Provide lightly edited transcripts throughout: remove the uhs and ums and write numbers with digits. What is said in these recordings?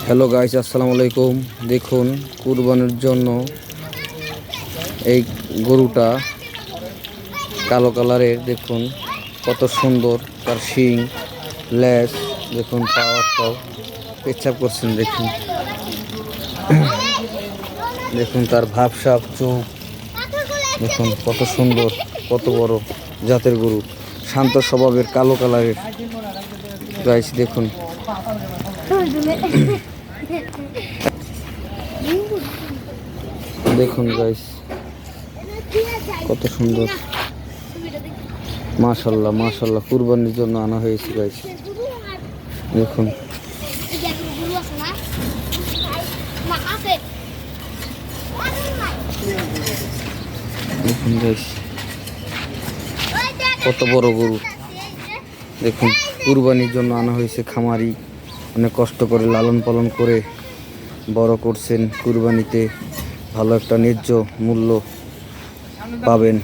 Hello guys, আসসালামু আলাইকুম। দেখুন, কুরবানির জন্য এই গরুটা কালো কালারের। দেখুন কত সুন্দর তার শিং, লেজ। দেখুন পাওয়ারটাও পেচ্ছাপ করছেন। দেখুন দেখুন তার ভাবসাব চোখ। দেখুন কত সুন্দর, কত বড় জাতের গরু, শান্ত স্বভাবের, কালো কালারের গাইস। দেখুন দেখুন গাইস কত সুন্দর। মাশাল্লাহ মাশাল্লাহ, কুরবানির জন্য আনা হয়েছে গাইস। দেখুন দেখুন গাইস কত বড় গরু। দেখুন কুরবানির জন্য আনা হয়েছে। খামারি অনেক কষ্ট করে লালন পালন করে বড় করছেন। কুরবানিতে ভালো একটা ন্যায্য মূল্য পাবেন।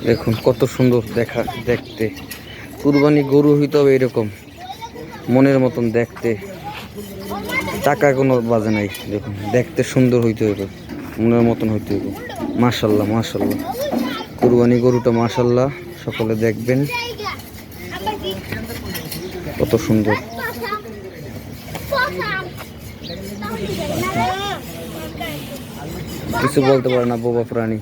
দেখুন কত সুন্দর দেখতে। কুরবানি গরু হইতে হবে এরকম মনের মতন দেখতে, টাকা কোনো বাজে নাই। দেখুন দেখতে সুন্দর হইতে হবে, মনের মতন হইতে হবে। মাশাল্লাহ মাশাল্লাহ, কুরবানি গরুটা মাশাল্লাহ। সকলে দেখবেন কত সুন্দর। কিছু বলতে পারে না বোবা প্রাণী।